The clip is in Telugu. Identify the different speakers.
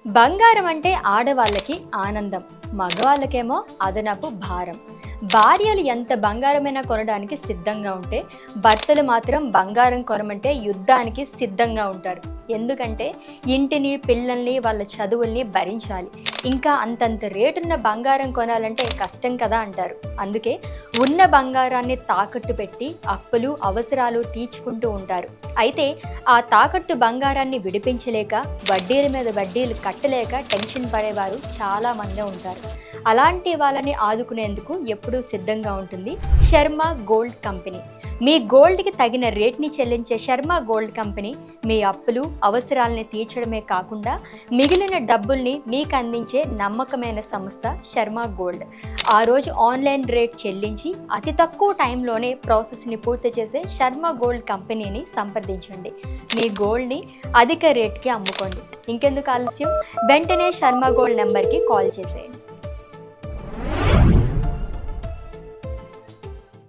Speaker 1: బంగారం అంటే ఆడవాళ్ళకి ఆనందం, మగవాళ్ళకేమో అదనపు భారం. భార్యలు ఎంత బంగారమైనా కొనడానికి సిద్ధంగా ఉంటే, భర్తలు మాత్రం బంగారం కొనమంటే యుద్ధానికి సిద్ధంగా ఉంటారు. ఎందుకంటే ఇంటిని, పిల్లల్ని, వాళ్ళ చదువుల్ని భరించాలి. ఇంకా అంతంత రేటున్న బంగారం కొనాలంటే కష్టం కదా అంటారు. అందుకే ఉన్న బంగారాన్ని తాకట్టు పెట్టి అప్పులు, అవసరాలు తీర్చుకుంటూ ఉంటారు. అయితే ఆ తాకట్టు బంగారాన్ని విడిపించలేక, వడ్డీల మీద వడ్డీలు కట్టలేక టెన్షన్ పడేవారు చాలామందే ఉంటారు. అలాంటి వాళ్ళని ఆదుకునేందుకు ఎప్పుడూ సిద్ధంగా ఉంటుంది శర్మ గోల్డ్ కంపెనీ. మీ గోల్డ్కి తగిన రేట్ని చెల్లించే శర్మ గోల్డ్ కంపెనీ మీ అప్పులు, అవసరాలని తీర్చడమే కాకుండా మిగిలిన డబ్బుల్ని మీకు అందించే నమ్మకమైన సంస్థ శర్మ గోల్డ్. ఆ రోజు ఆన్లైన్ రేట్ చెల్లించి అతి తక్కువ టైంలోనే ప్రాసెస్ని పూర్తి చేసే శర్మ గోల్డ్ కంపెనీని సంప్రదించండి. మీ గోల్డ్ని అధిక రేట్కి అమ్ముకోండి. ఇంకెందుకు ఆలస్యం, వెంటనే శర్మ గోల్డ్ నెంబర్కి కాల్ చేసేయండి.